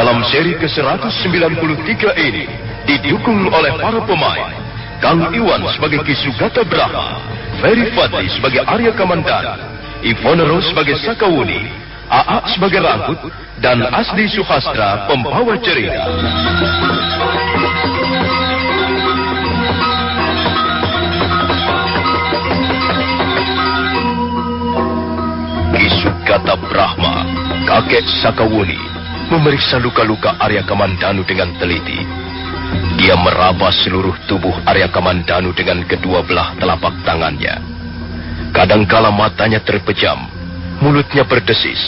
Dalam seri ke-193 ini didukung oleh para pemain Kang Iwan sebagai Ki Sugata Brahma, Ferry Fadli sebagai Arya Kamandanu, Ivone Rose sebagai Sakawuni, AA sebagai Rangkut, dan Asdi Suhastra pembawa cerita. Ki Sugata Brahma, kakek Sakawuni, memeriksa luka-luka Arya Kamandanu dengan teliti. Dia meraba seluruh tubuh Arya Kamandanu dengan kedua belah telapak tangannya. Kadangkala matanya terpejam, mulutnya berdesis.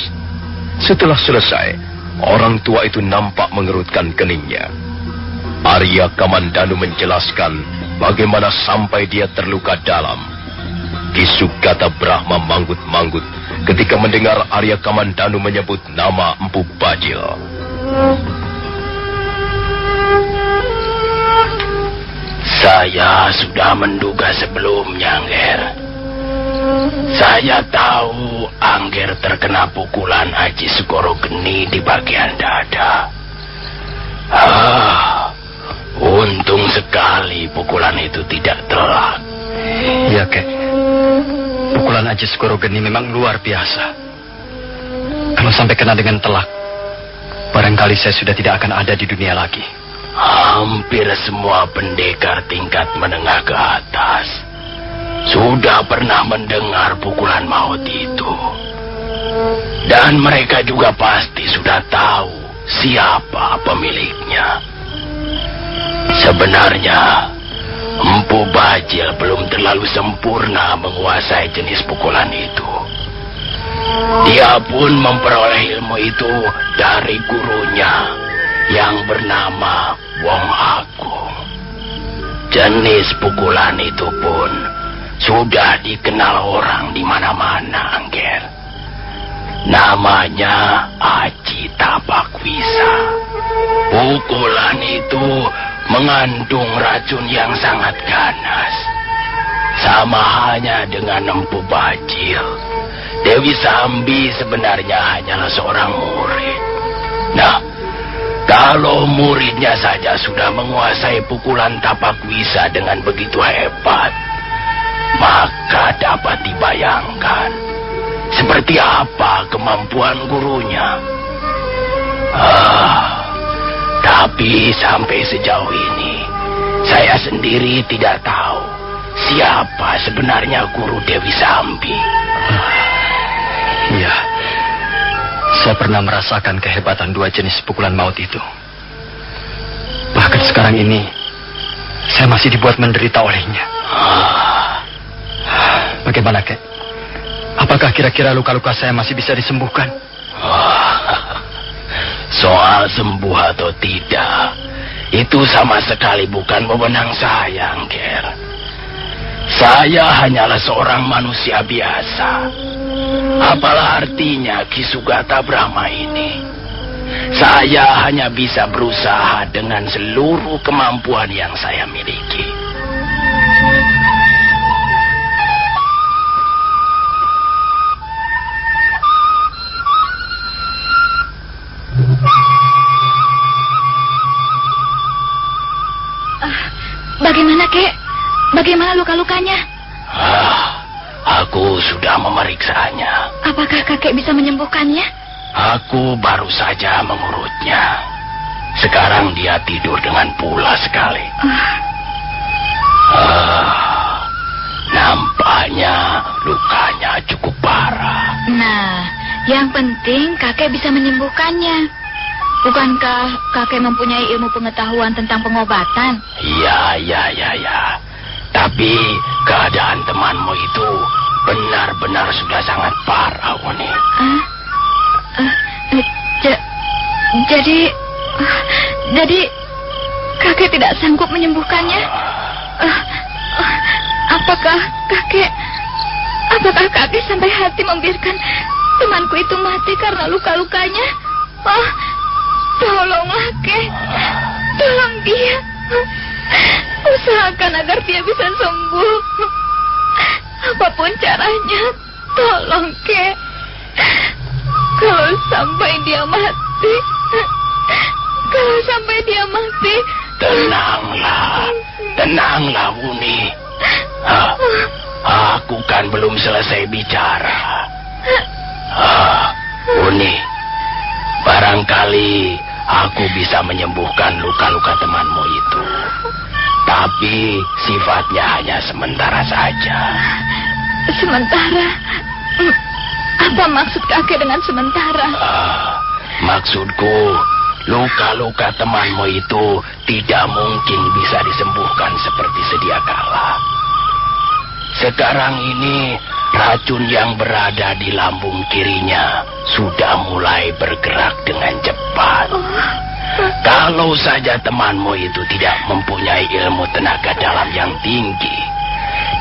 Setelah selesai, orang tua itu nampak mengerutkan keningnya. Arya Kamandanu menjelaskan bagaimana sampai dia terluka dalam. Ki Sugata Brahma manggut-manggut ketika mendengar Arya Kamandanu menyebut nama Empu Bajil. Saya sudah menduga sebelumnya, Angger. Saya tahu Angger terkena pukulan Aji Segoro Geni di bagian dada. Untung sekali pukulan itu tidak telak. Iya, Kek. Pukulan Aji Segoro Geni memang luar biasa. Kalau sampai kena dengan telak, barangkali saya sudah tidak akan ada di dunia lagi. Hampir semua pendekar tingkat menengah ke atas sudah pernah mendengar pukulan maut itu. Dan mereka juga pasti sudah tahu siapa pemiliknya. Sebenarnya, Empu Bajil belum terlalu sempurna menguasai jenis pukulan itu. Dia pun memperoleh ilmu itu dari gurunya yang bernama Wong Agung. Jenis pukulan itu pun sudah dikenal orang di mana-mana, Angger. Namanya Aji Tapakwisa. Pukulan itu mengandung racun yang sangat ganas. Sama halnya dengan Empu Bajil, Dewi Sambi sebenarnya hanyalah seorang murid. Nah, kalau muridnya saja sudah menguasai pukulan Tapakwisa dengan begitu hebat, maka dapat dibayangkan seperti apa kemampuan gurunya. Tapi sampai sejauh ini, saya sendiri tidak tahu siapa sebenarnya guru Dewi Sambi. Iya, saya pernah merasakan kehebatan dua jenis pukulan maut itu. Bahkan sekarang ini, saya masih dibuat menderita olehnya. Bagaimana, Kek? Apakah kira-kira luka-luka saya masih bisa disembuhkan? Soal sembuh atau tidak, itu sama sekali bukan wewenang saya, Angger. Saya hanyalah seorang manusia biasa. Apalah artinya Ki Sugata Brahma ini? Saya hanya bisa berusaha dengan seluruh kemampuan yang saya miliki. Bagaimana, Kek? Bagaimana luka-lukanya? Aku sudah memeriksanya. Apakah kakek bisa menyembuhkannya? Aku baru saja mengurutnya. Sekarang dia tidur dengan pulas sekali. Nampaknya lukanya cukup parah. Nah, yang penting kakek bisa menyembuhkannya. Bukankah kakek mempunyai ilmu pengetahuan tentang pengobatan? Ya. Tapi keadaan temanmu itu benar-benar sudah sangat parah, Woni. Jadi kakek tidak sanggup menyembuhkannya? Apakah kakek sampai hati membiarkan temanku itu mati karena luka-lukanya? Tolonglah, Kek. Tolong dia. Usahakan agar dia bisa sembuh. Apapun caranya, tolong, Kek. Kalau sampai dia mati, kan belum selesai bicara. Uni, barangkali aku bisa menyembuhkan luka-luka temanmu itu. Tapi sifatnya hanya sementara saja. Sementara? Apa maksud kakek dengan sementara? Maksudku, luka-luka temanmu itu tidak mungkin bisa disembuhkan seperti sedia kala. Sekarang ini, racun yang berada di lambung kirinya sudah mulai bergerak dengan cepat. Kalau saja temanmu itu tidak mempunyai ilmu tenaga dalam yang tinggi,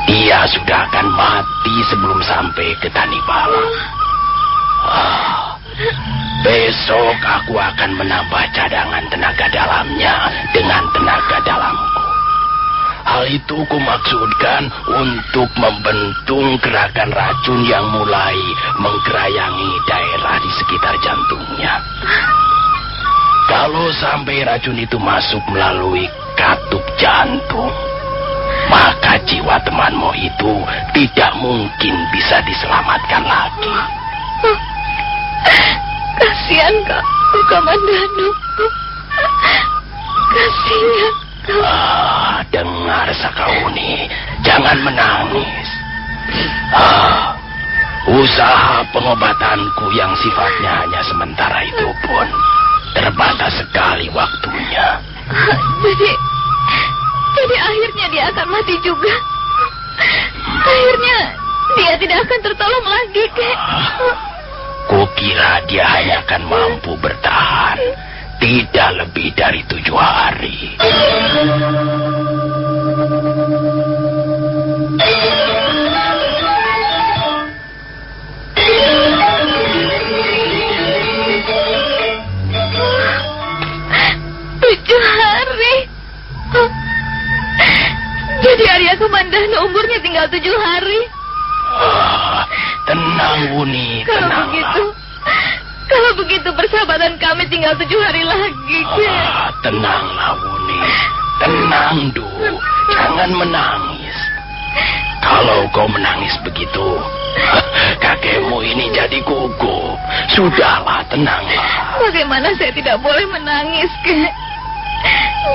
dia sudah akan mati sebelum sampai ke Tanibala. Besok aku akan menambah cadangan tenaga dalamnya dengan tenaga dalamku. Hal itu kumaksudkan untuk membentung gerakan racun yang mulai menggerayangi daerah di sekitar jantungnya. Kalau sampai racun itu masuk melalui katup jantung, maka jiwa temanmu itu tidak mungkin bisa diselamatkan lagi. Kasihan Kak Kamandanu. Kasihan. Dengar Sakauni, jangan menangis. Usaha pengobatanku yang sifatnya hanya sementara itu pun terbatas sekali waktunya. Jadi akhirnya dia akan mati juga. Akhirnya dia tidak akan tertolong lagi, Kek. Kukira dia hanya akan mampu bertahan tidak lebih dari 7 hari. Jadi Arya Kamandanu umurnya tinggal 7 hari. Tenang, Wuni, tenang. Kalau begitu persahabatan kami tinggal 7 hari lagi. Tenanglah, Wuni. Tenang, Du. Jangan menangis. Kalau kau menangis begitu, kakekmu ini jadi gugup. Sudahlah, tenanglah. Bagaimana saya tidak boleh menangis, Kek?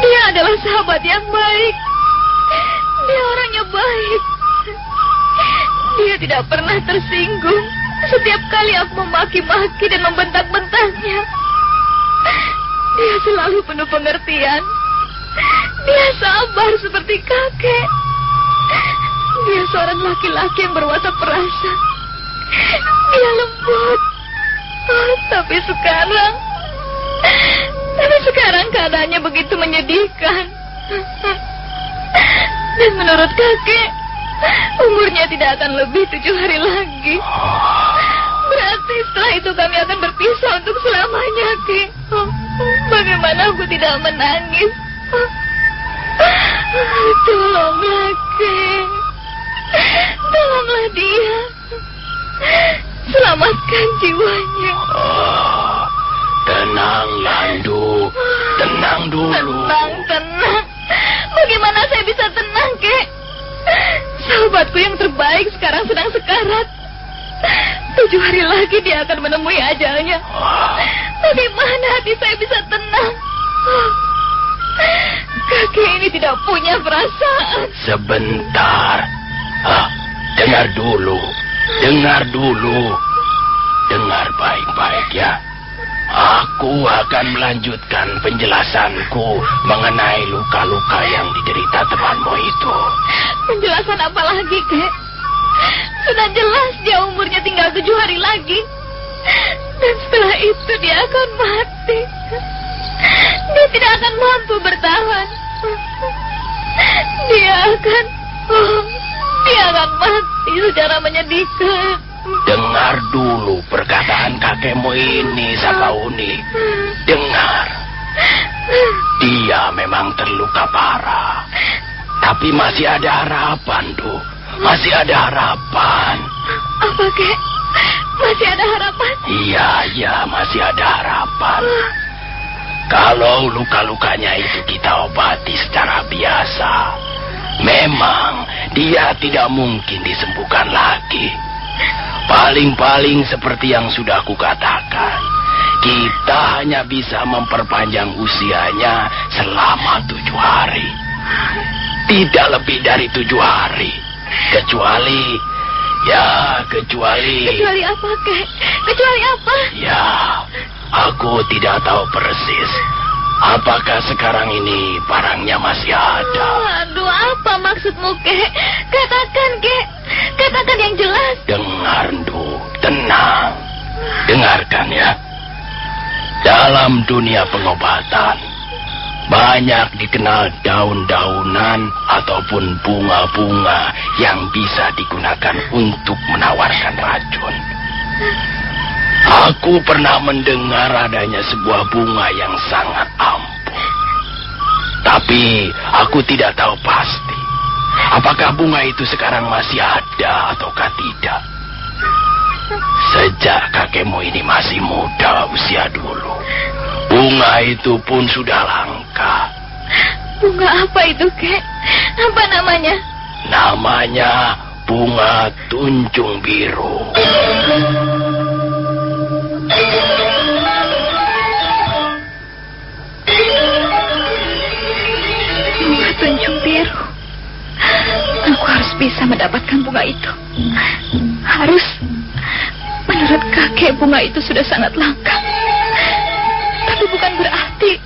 Dia adalah sahabat yang baik. Dia orangnya baik. Dia tidak pernah tersinggung setiap kali aku memaki-maki dan membentak-bentaknya. Dia selalu penuh pengertian. Dia sabar seperti kakek. Dia seorang laki-laki yang berwatak perasa. Dia lembut. Tapi sekarang keadaannya begitu menyedihkan. Dan menurut kakek, umurnya tidak akan lebih 7 hari lagi. Berarti setelah itu kami akan berpisah untuk selamanya, Kek. Bagaimana aku tidak menangis? Tolonglah, Kek. Tolonglah dia. Selamatkan jiwanya. Tenang, Landu. Tenang dulu. Tenang. Bagaimana saya bisa tenang, Kek? Sahabatku yang terbaik sekarang sedang sekarat. 7 hari lagi dia akan menemui ajalnya. Bagaimana hati saya bisa tenang? Kakek ini tidak punya perasaan. Sebentar. Dengar dulu. Dengar baik-baik ya. Aku akan melanjutkan penjelasanku mengenai luka-luka yang diderita temanmu itu. Penjelasan apa lagi, Kek? Sudah jelas dia umurnya tinggal 7 hari lagi. Dan setelah itu dia akan mati. Dia tidak akan mampu bertahan. Dia akan mati secara menyedihkan. Dengar dulu perkataan kakekmu ini, Sakauni. Dengar. Dia memang terluka parah. Tapi masih ada harapan, Du. Masih ada harapan. Apa, Kek? Masih ada harapan? Iya, masih ada harapan. Kalau luka-lukanya itu kita obati secara biasa, Memang dia tidak mungkin disembuhkan lagi. Paling-paling seperti yang sudah kukatakan, kita hanya bisa memperpanjang usianya selama 7 hari. Tidak lebih dari 7 hari. Kecuali... Kecuali apa, Kek? Kecuali apa? Ya, aku tidak tahu persis. Apakah sekarang ini barangnya masih ada? Aduh, apa maksudmu, Kek? Katakan, Kek. Katakan yang jelas. Dengar, Ndu. Tenang. Dengarkan ya. Dalam dunia pengobatan, banyak dikenal daun-daunan ataupun bunga-bunga yang bisa digunakan untuk menawarkan racun. Aku pernah mendengar adanya sebuah bunga yang sangat ampuh. Tapi aku tidak tahu pasti apakah bunga itu sekarang masih ada ataukah tidak. Sejak kakekmu ini masih muda usia dulu, bunga itu pun sudah langka. Bunga apa itu, Kek? Apa namanya? Namanya bunga tunjung biru. Bunga tunjung biru. Aku harus bisa mendapatkan bunga itu. Harus. Menurut kakek, bunga itu sudah sangat langka. Tapi bukan berarti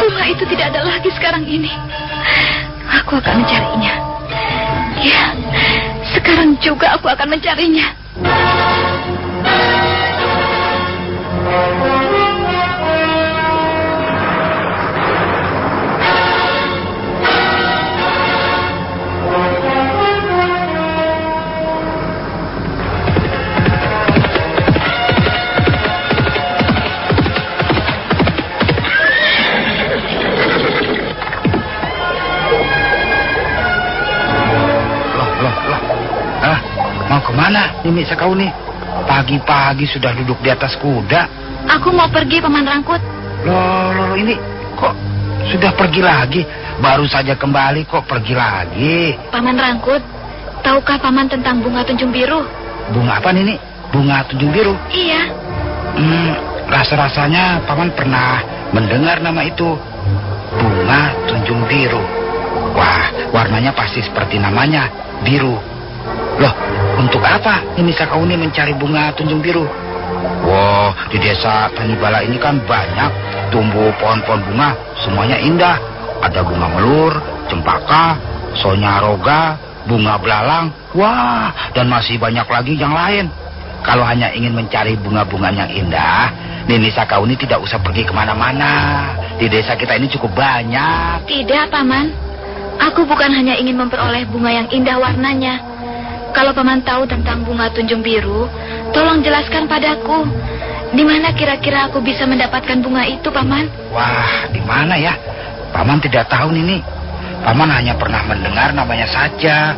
bunga itu tidak ada lagi sekarang ini. Aku akan mencarinya. Ya, sekarang juga aku akan mencarinya. Kemana Nini Sakauni? Pagi-pagi sudah duduk di atas kuda. Aku mau pergi, Paman Rangkut. Loh, ini kok sudah pergi lagi? Baru saja kembali kok pergi lagi? Paman Rangkut, tahukah Paman tentang bunga tunjung biru? Bunga apa Nini? Bunga tunjung biru? Iya. Rasa-rasanya Paman pernah mendengar nama itu. Bunga tunjung biru. Wah, warnanya pasti seperti namanya, biru. Loh, untuk apa ini Sakauni mencari bunga tunjung biru? Wah, di desa Tanibala ini kan banyak tumbuh pohon-pohon bunga, semuanya indah. Ada bunga melur, cempaka, sonyaroga, bunga belalang, wah, dan masih banyak lagi yang lain. Kalau hanya ingin mencari bunga-bunga yang indah, Nini Sakauni tidak usah pergi kemana-mana. Di desa kita ini cukup banyak. Tidak, Paman. Aku bukan hanya ingin memperoleh bunga yang indah warnanya. Kalau Paman tahu tentang bunga tunjung biru, tolong jelaskan padaku. Di mana kira-kira aku bisa mendapatkan bunga itu, Paman? Wah, di mana ya? Paman tidak tahu, Nini. Paman hanya pernah mendengar namanya saja.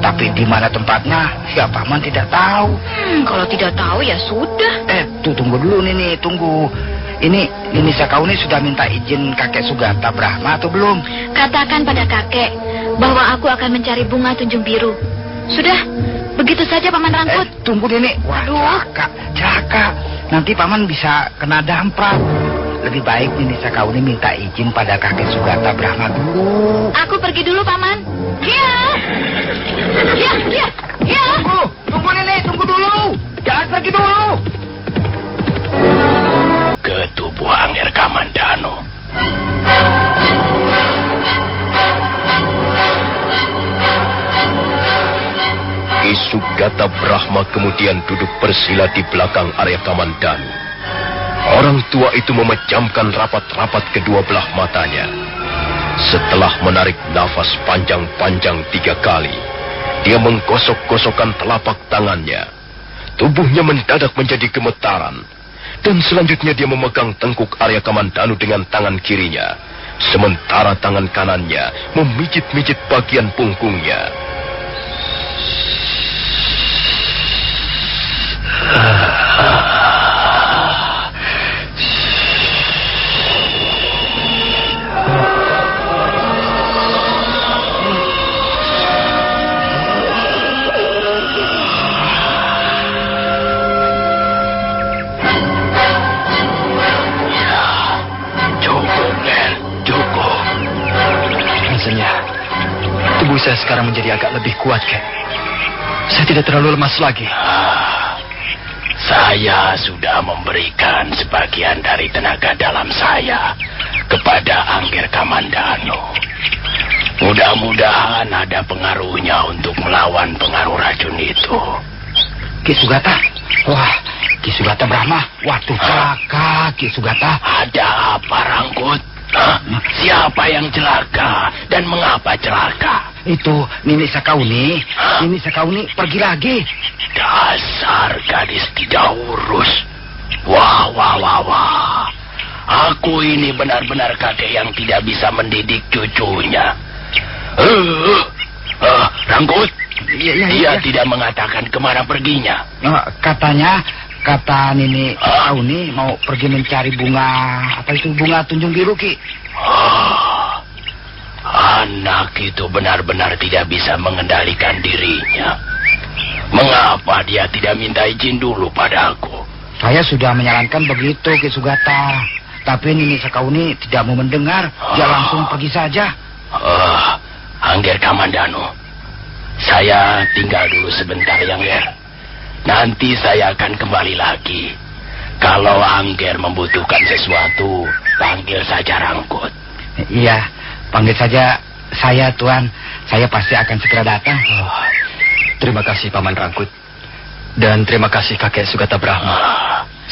Tapi di mana tempatnya, ya Paman tidak tahu. Kalau tidak tahu ya sudah. Tunggu dulu, Nini, tunggu. Ini Nini Sakauni sudah minta izin kakek Sugata Brahma atau belum? Katakan pada kakek bahwa aku akan mencari bunga tunjung biru. Sudah, begitu saja Paman Rangkut. Tunggu Nini. Wah, celaka. Nanti Paman bisa kena damprat. Lebih baik Nini Sakauni minta izin pada kakek Sugata Brahma dulu. Aku pergi dulu, Paman. Ya. Tunggu Nini, tunggu dulu. Jangan pergi dulu. Ke tubuh Angger Kamandanu. Ki Sugata Brahma kemudian duduk bersila di belakang Arya Kamandanu. Orang tua itu memejamkan rapat-rapat kedua belah matanya. Setelah menarik nafas panjang-panjang 3 kali, dia menggosok-gosokkan telapak tangannya. Tubuhnya mendadak menjadi gemetaran. Dan selanjutnya dia memegang tengkuk Arya Kamandanu dengan tangan kirinya. Sementara tangan kanannya memijit-mijit bagian punggungnya. saya sekarang menjadi agak lebih kuat, Kek. Saya tidak terlalu lemas lagi. Saya sudah memberikan sebagian dari tenaga dalam saya kepada Angger Kamandano. Mudah-mudahan ada pengaruhnya untuk melawan pengaruh racun itu. Ki Sugata. Wah, Ki Sugata Brahma. Waduh, celaka Ki Sugata. Ada apa, Rangkut? Hah? Siapa yang celaka dan mengapa celaka? Itu Nini Sakauni. Nini Sakauni pergi lagi. Dasar gadis tidak urus. Wah. Aku ini benar-benar kakek yang tidak bisa mendidik cucunya. Rangkut, dia tidak mengatakan kemana perginya. Katanya, kata Nini Sakauni mau pergi mencari bunga, apa itu bunga tunjung biru, Ki. Anak itu benar-benar tidak bisa mengendalikan dirinya. Mengapa dia tidak minta izin dulu padaku? Saya sudah menyarankan begitu, Ki Sugata. Tapi Nini Sakauni tidak mau mendengar. Dia langsung pergi saja. Angger Kamandano, saya tinggal dulu sebentar, Angger. Nanti saya akan kembali lagi. Kalau Angger membutuhkan sesuatu, panggil saja Rangkut. Iya, panggil saja saya, Tuan. Saya pasti akan segera datang. Terima kasih, Paman Rangkut. Dan terima kasih, Kakek Sugata Brahma.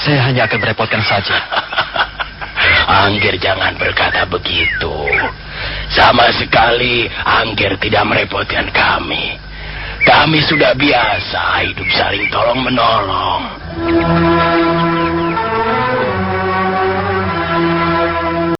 Saya hanya akan merepotkan saja. Angger jangan berkata begitu. Sama sekali Angger tidak merepotkan kami. Kami sudah biasa hidup saling tolong-menolong.